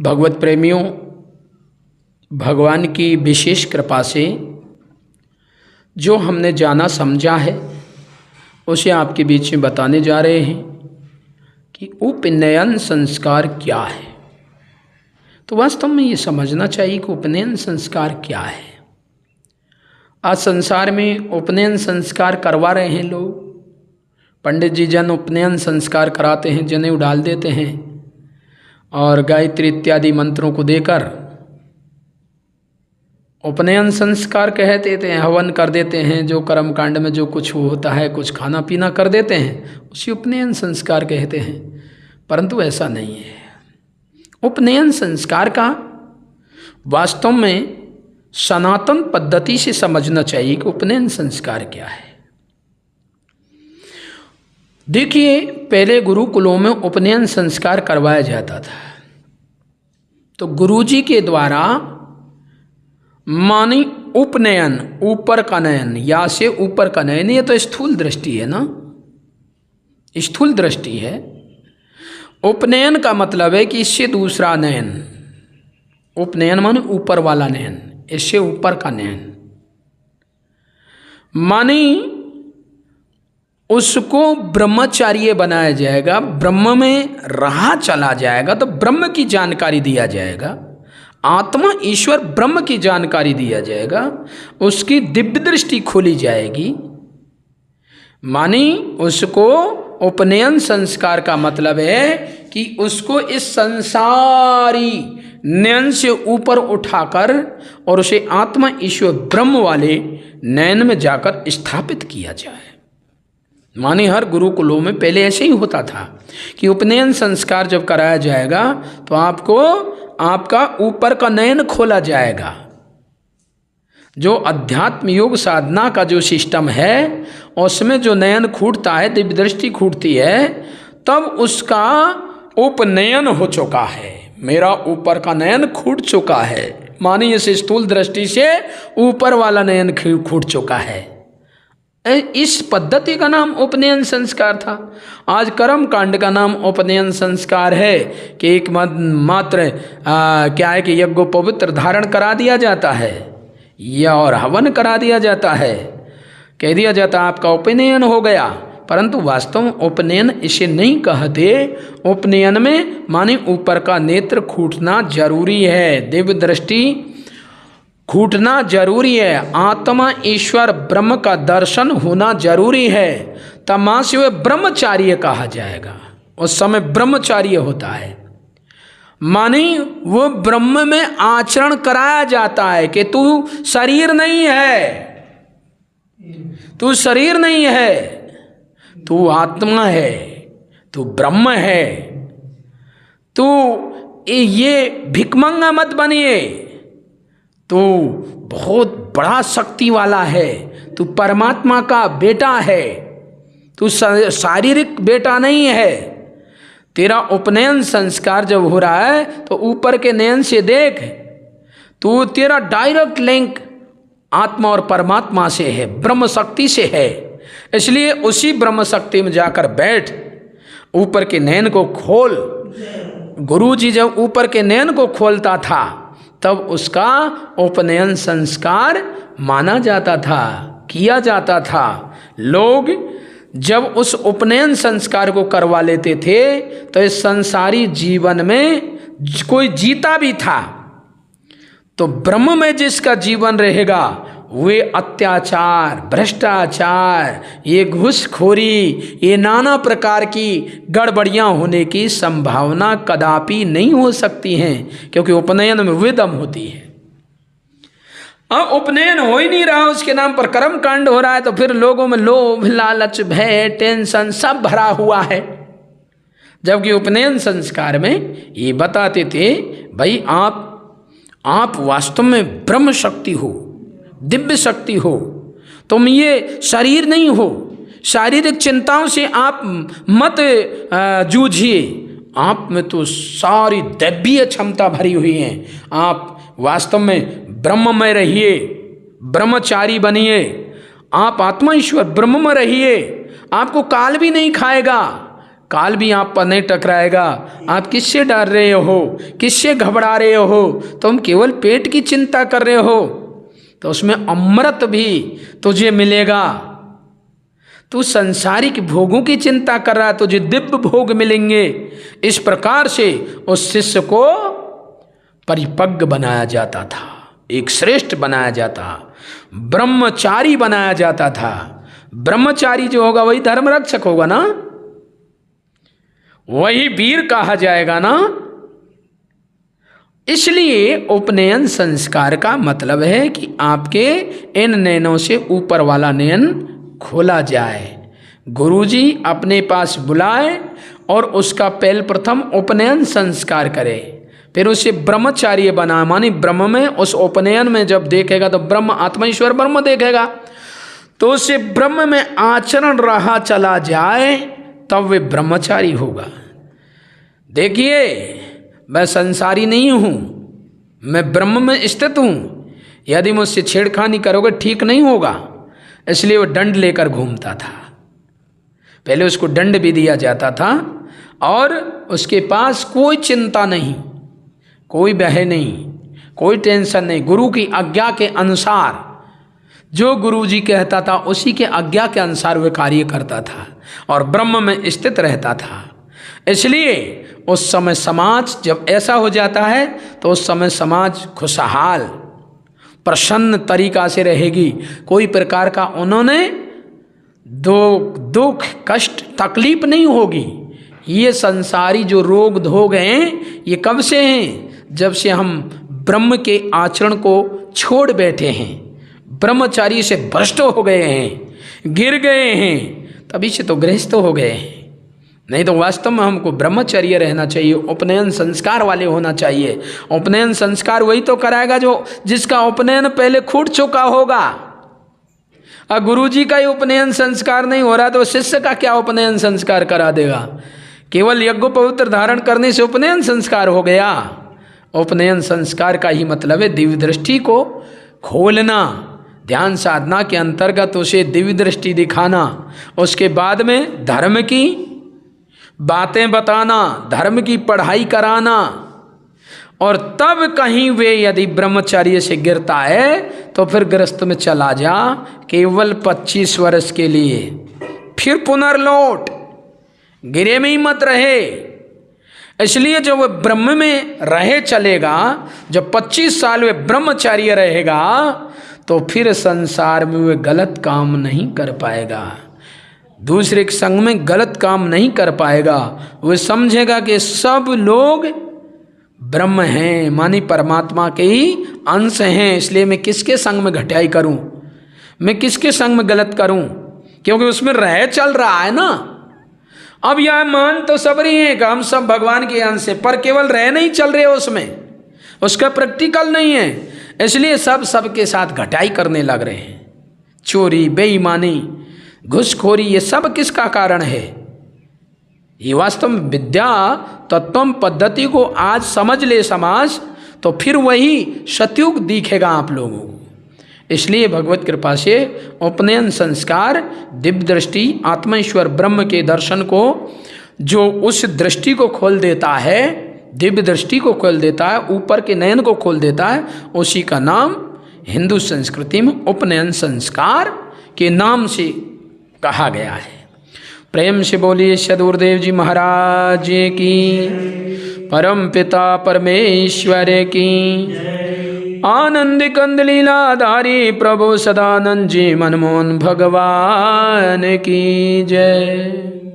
भगवत प्रेमियों, भगवान की विशेष कृपा से जो हमने जाना समझा है उसे आपके बीच में बताने जा रहे हैं कि उपनयन संस्कार क्या है। तो वास्तव में ये समझना चाहिए कि उपनयन संस्कार क्या है। आज संसार में उपनयन संस्कार करवा रहे हैं लोग। पंडित जी जन उपनयन संस्कार कराते हैं, जनेऊ डाल देते हैं और गायत्री इत्यादि मंत्रों को देकर उपनयन संस्कार कह देते हैं, हवन कर देते हैं। जो कर्म कांड में जो कुछ होता है, कुछ खाना पीना कर देते हैं, उसी उपनयन संस्कार कहते हैं। परंतु ऐसा नहीं है। उपनयन संस्कार का वास्तव में सनातन पद्धति से समझना चाहिए कि उपनयन संस्कार क्या है। देखिए, पहले गुरुकुलों में उपनयन संस्कार करवाया जाता था तो गुरुजी के द्वारा मानी उपनयन, ऊपर का नयन, या से ऊपर का नयन। ये तो स्थूल दृष्टि है ना, स्थूल दृष्टि है। उपनयन का मतलब है कि इससे दूसरा नयन। उपनयन माने ऊपर वाला नयन, इससे ऊपर का नयन। मानी उसको ब्रह्मचार्य बनाया जाएगा, ब्रह्म में रहा चला जाएगा तो ब्रह्म की जानकारी दिया जाएगा, आत्मा ईश्वर ब्रह्म की जानकारी दिया जाएगा, उसकी दिव्य दृष्टि खोली जाएगी। मानी उसको उपनयन संस्कार का मतलब है कि उसको इस संसारी नयन से ऊपर उठाकर और उसे आत्मा ईश्वर ब्रह्म वाले नयन में जाकर स्थापित किया जाए। माने हर गुरुकुलों में पहले ऐसे ही होता था कि उपनयन संस्कार जब कराया जाएगा तो आपको आपका ऊपर का नयन खोला जाएगा। जो अध्यात्म योग साधना का जो सिस्टम है उसमें जो नयन खूटता है, दिव्य दृष्टि खूटती है, तब उसका उपनयन हो चुका है। मेरा ऊपर का नयन खूट चुका है, माने इस स्थूल दृष्टि से ऊपर वाला नयन खूट चुका है। इस पद्धति का नाम उपनयन संस्कार था। आज कर्म कांड का नाम उपनयन संस्कार है कि एक मात्र क्या है कि यज्ञोपवित्र धारण करा दिया जाता है या और हवन करा दिया जाता है, कह दिया जाता है आपका उपनयन हो गया। परंतु वास्तव में उपनयन इसे नहीं कहते। उपनयन में माने ऊपर का नेत्र खूटना जरूरी है, दिव्य दृष्टि खूटना जरूरी है, आत्मा ईश्वर ब्रह्म का दर्शन होना जरूरी है। तब मां से वह ब्रह्मचार्य कहा जाएगा। उस समय ब्रह्मचार्य होता है, मानी वो ब्रह्म में आचरण कराया जाता है कि तू शरीर नहीं है, तू शरीर नहीं है, तू आत्मा है, तू ब्रह्म है। तू ये भिखमंगा मत बनिए, तू बहुत बड़ा शक्ति वाला है, तू परमात्मा का बेटा है, तू शारीरिक बेटा नहीं है। तेरा उपनयन संस्कार जब हो रहा है तो ऊपर के नयन से देख, तू तेरा डायरेक्ट लिंक आत्मा और परमात्मा से है, ब्रह्म शक्ति से है। इसलिए उसी ब्रह्म शक्ति में जाकर बैठ, ऊपर के नयन को खोल। गुरुजी जब ऊपर के नयन को खोलता था तब उसका उपनयन संस्कार माना जाता था, किया जाता था। लोग जब उस उपनयन संस्कार को करवा लेते थे तो इस संसारी जीवन में कोई जीता भी था तो ब्रह्म में जिसका जीवन रहेगा वे अत्याचार, भ्रष्टाचार, ये घूसखोरी, ये नाना प्रकार की गड़बड़ियां होने की संभावना कदापि नहीं हो सकती हैं, क्योंकि उपनयन में विदम होती है। अब उपनयन हो ही नहीं रहा, उसके नाम पर कर्म कांड हो रहा है, तो फिर लोगों में लोभ, लालच, भय, टेंशन सब भरा हुआ है। जबकि उपनयन संस्कार में ये बताते थे, भाई आप वास्तव में ब्रह्म शक्ति हो, दिव्य शक्ति हो, तुम ये शरीर नहीं हो। शारीरिक चिंताओं से आप मत जूझिए, आप में तो सारी दैवीय क्षमता भरी हुई है। आप वास्तव में ब्रह्म में रहिए, ब्रह्मचारी बनिए, आप आत्मा ईश्वर ब्रह्म में रहिए। आपको काल भी नहीं खाएगा, काल भी आप पर नहीं टकराएगा। आप किससे डर रहे हो, किससे घबरा रहे हो? तुम केवल पेट की चिंता कर रहे हो, तो उसमें अमृत भी तुझे मिलेगा। तू संसारिक भोगों की चिंता कर रहा है, तुझे दिव्य भोग मिलेंगे। इस प्रकार से उस शिष्य को परिपक्व बनाया जाता था, एक श्रेष्ठ बनाया जाता, ब्रह्मचारी बनाया जाता था। ब्रह्मचारी जो होगा वही धर्म रक्षक होगा ना, वही वीर कहा जाएगा ना। इसलिए उपनयन संस्कार का मतलब है कि आपके इन नयनों से ऊपर वाला नयन खोला जाए। गुरुजी अपने पास बुलाए और उसका पहल प्रथम उपनयन संस्कार करे, फिर उसे ब्रह्मचार्य बना, मानी ब्रह्म में, उस उपनयन में जब देखेगा तो ब्रह्म आत्मा ईश्वर ब्रह्म देखेगा, तो उसे ब्रह्म में आचरण रहा चला जाए, तब वे ब्रह्मचारी होगा। देखिए, मैं संसारी नहीं हूँ, मैं ब्रह्म में स्थित हूँ। यदि मुझसे छेड़खानी करोगे ठीक नहीं होगा। इसलिए वो दंड लेकर घूमता था। पहले उसको दंड भी दिया जाता था और उसके पास कोई चिंता नहीं, कोई भय नहीं, कोई टेंशन नहीं। गुरु की आज्ञा के अनुसार, जो गुरुजी कहता था उसी के आज्ञा के अनुसार वह कार्य करता था और ब्रह्म में स्थित रहता था। इसलिए उस समय समाज जब ऐसा हो जाता है तो उस समय समाज खुशहाल प्रसन्न तरीका से रहेगी। कोई प्रकार का उन्होंने दुख कष्ट तकलीफ नहीं होगी। ये संसारी जो रोग धोग हैं ये कब से हैं? जब से हम ब्रह्म के आचरण को छोड़ बैठे हैं, ब्रह्मचारी से भ्रष्ट हो गए हैं, गिर गए हैं, तभी से तो गृहस्थ हो गए हैं। नहीं तो वास्तव में हमको ब्रह्मचर्य रहना चाहिए, उपनयन संस्कार वाले होना चाहिए। उपनयन संस्कार वही तो कराएगा जो जिसका उपनयन पहले छूट चुका होगा। और गुरुजी का ही उपनयन संस्कार नहीं हो रहा तो शिष्य का क्या उपनयन संस्कार करा देगा? केवल यज्ञ पवित्र धारण करने से उपनयन संस्कार हो गया? उपनयन संस्कार का ही मतलब है दिव्य दृष्टि को खोलना, ध्यान साधना के अंतर्गत उसे दिव्य दृष्टि दिखाना, उसके बाद में धर्म की बातें बताना, धर्म की पढ़ाई कराना। और तब कहीं वे यदि ब्रह्मचर्य से गिरता है तो फिर गृहस्थ में चला जा, केवल 25 वर्ष के लिए, फिर पुनर्लौट, गिरे में ही मत रहे। इसलिए जब वह ब्रह्म में रहे चलेगा, जब 25 साल वे ब्रह्मचर्य रहेगा तो फिर संसार में वे गलत काम नहीं कर पाएगा, दूसरे के संग में गलत काम नहीं कर पाएगा। वो समझेगा कि सब लोग ब्रह्म हैं, मानी परमात्मा के ही अंश हैं, इसलिए मैं किसके संग में घटियाई करूं, मैं किसके संग में गलत करूं, क्योंकि उसमें रह चल रहा है ना। अब यह मान तो सब रही है कि हम सब भगवान के अंश हैं, पर केवल रह नहीं चल रहे उसमें, उसका प्रैक्टिकल नहीं है। इसलिए सब सबके साथ घटाई करने लग रहे हैं। चोरी, बेईमानी, घुसखोरी, ये सब किसका कारण है? ये वास्तव में विद्या तत्व पद्धति को आज समझ ले समाज, तो फिर वही सतयुग दिखेगा आप लोगों को। इसलिए भगवत कृपा से उपनयन संस्कार दिव्य दृष्टि, आत्मा ईश्वर ब्रह्म के दर्शन को, जो उस दृष्टि को खोल देता है, दिव्य दृष्टि को खोल देता है, ऊपर के नयन को खोल देता है, उसी का नाम हिंदू संस्कृति में उपनयन संस्कार के नाम से कहा गया है। प्रेम से बोलिए सदगुरुदेव जी महाराज की, परम पिता परमेश्वर की, आनंद कंद लीलाधारी प्रभु सदानंद जी मनमोहन भगवान की जय।